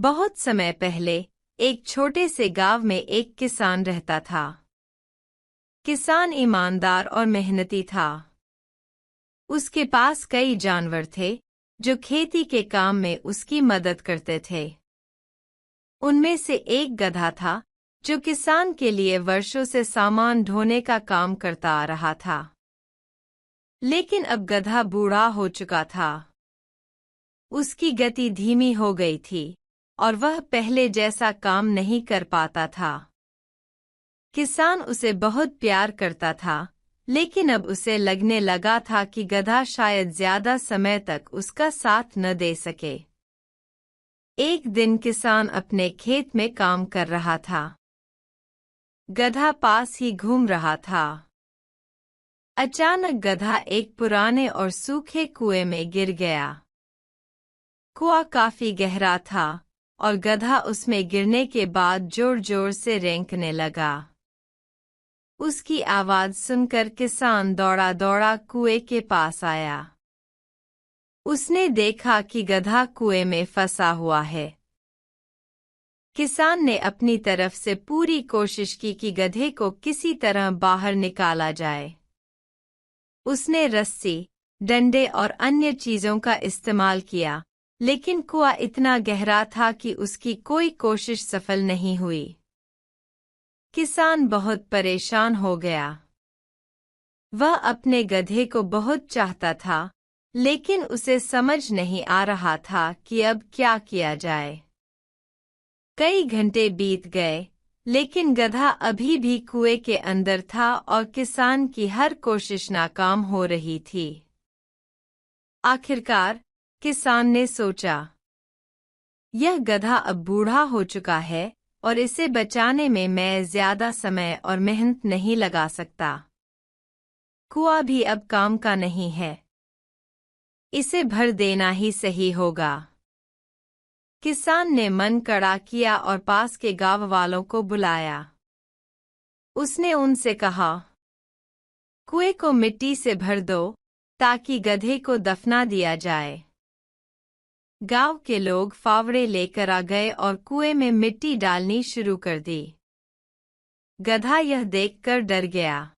बहुत समय पहले एक छोटे से गांव में एक किसान रहता था। किसान ईमानदार और मेहनती था। उसके पास कई जानवर थे जो खेती के काम में उसकी मदद करते थे। उनमें से एक गधा था जो किसान के लिए वर्षों से सामान ढोने का काम करता आ रहा था। लेकिन अब गधा बूढ़ा हो चुका था। उसकी गति धीमी हो गई थी और वह पहले जैसा काम नहीं कर पाता था। किसान उसे बहुत प्यार करता था, लेकिन अब उसे लगने लगा था कि गधा शायद ज्यादा समय तक उसका साथ न दे सके। एक दिन किसान अपने खेत में काम कर रहा था। गधा पास ही घूम रहा था। अचानक गधा एक पुराने और सूखे कुएं में गिर गया। कुआं काफी गहरा था और गधा उसमें गिरने के बाद जोर-जोर से रेंकने लगा। उसकी आवाज सुनकर किसान दौड़ा-दौड़ा कुएं के पास आया। उसने देखा कि गधा कुएं में फंसा हुआ है। किसान ने अपनी तरफ से पूरी कोशिश की कि गधे को किसी तरह बाहर निकाला जाए। उसने रस्सी, डंडे और अन्य चीजों का इस्तेमाल किया, लेकिन कुआं इतना गहरा था कि उसकी कोई कोशिश सफल नहीं हुई। किसान बहुत परेशान हो गया। वह अपने गधे को बहुत चाहता था, लेकिन उसे समझ नहीं आ रहा था कि अब क्या किया जाए। कई घंटे बीत गए, लेकिन गधा अभी भी कुएं के अंदर था और किसान की हर कोशिश नाकाम हो रही थी। आखिरकार किसान ने सोचा, यह गधा अब बूढ़ा हो चुका है और इसे बचाने में मैं ज्यादा समय और मेहनत नहीं लगा सकता। कुआं भी अब काम का नहीं है। इसे भर देना ही सही होगा। किसान ने मन कड़ा किया और पास के गांव वालों को बुलाया। उसने उनसे कहा, कुएं को मिट्टी से भर दो ताकि गधे को दफना दिया जाए। गांव के लोग फावड़े लेकर आ गए और कुएं में मिट्टी डालनी शुरू कर दी। गधा यह देखकर डर गया।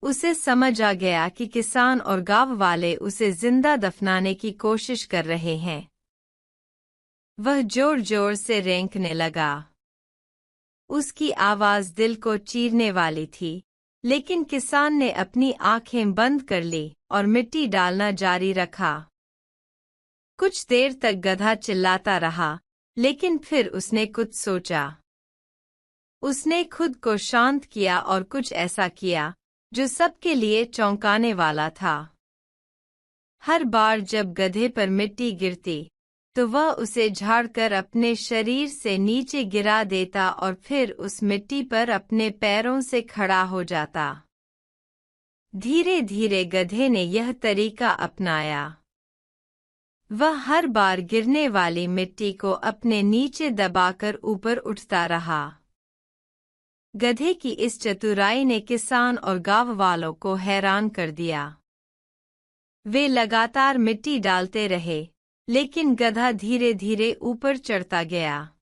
उसे समझ आ गया कि किसान और गांव वाले उसे जिंदा दफनाने की कोशिश कर रहे हैं। वह जोर-जोर से रेंकने लगा। उसकी आवाज दिल को चीरने वाली थी, लेकिन किसान ने अपनी आंखें बंद कर ली और मिट्टी डालना जारी रखा। कुछ देर तक गधा चिल्लाता रहा, लेकिन फिर उसने कुछ सोचा। उसने खुद को शांत किया और कुछ ऐसा किया जो सबके लिए चौंकाने वाला था। हर बार जब गधे पर मिट्टी गिरती, तो वह उसे झाड़कर अपने शरीर से नीचे गिरा देता और फिर उस मिट्टी पर अपने पैरों से खड़ा हो जाता। धीरे-धीरे गधे ने यह तरीका अपनाया। वह हर बार गिरने वाली मिट्टी को अपने नीचे दबाकर ऊपर उठता रहा। गधे की इस चतुराई ने किसान और गांव वालों को हैरान कर दिया। वे लगातार मिट्टी डालते रहे, लेकिन गधा धीरे-धीरे ऊपर चढ़ता गया।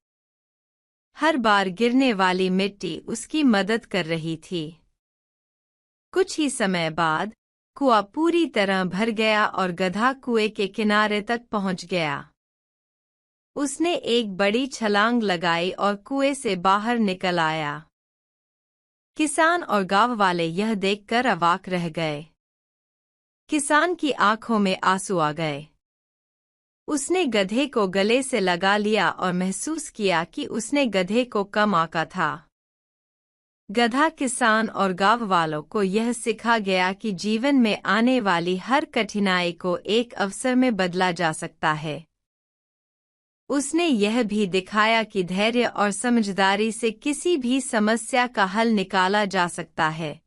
हर बार गिरने वाली मिट्टी उसकी मदद कर रही थी। कुछ ही समय बाद कुआं पूरी तरह भर गया और गधा कुएं के किनारे तक पहुंच गया। उसने एक बड़ी छलांग लगाई और कुएं से बाहर निकल आया। किसान और गांव वाले यह देखकर अवाक रह गए। किसान की आंखों में आंसू आ गए। उसने गधे को गले से लगा लिया और महसूस किया कि उसने गधे को कम आंका था। गधा किसान और गांव वालों को यह सिखा गया कि जीवन में आने वाली हर कठिनाई को एक अवसर में बदला जा सकता है। उसने यह भी दिखाया कि धैर्य और समझदारी से किसी भी समस्या का हल निकाला जा सकता है।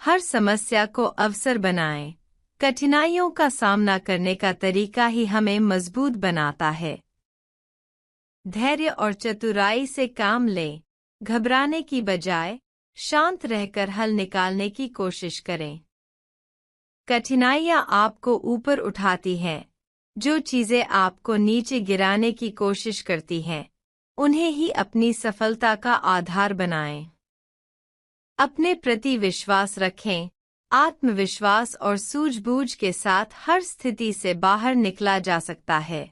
हर समस्या को अवसर बनाएं। कठिनाइयों का सामना करने का तरीका ही हमें मजबूत बनाता है। धैर्य और चतुराई से काम लें। घबराने की बजाय शांत रहकर हल निकालने की कोशिश करें। कठिनाइयां आपको ऊपर उठाती हैं, जो चीजें आपको नीचे गिराने की कोशिश करती हैं, उन्हें ही अपनी सफलता का आधार बनाएं। अपने प्रति विश्वास रखें। आत्मविश्वास और सूझबूझ के साथ हर स्थिति से बाहर निकला जा सकता है।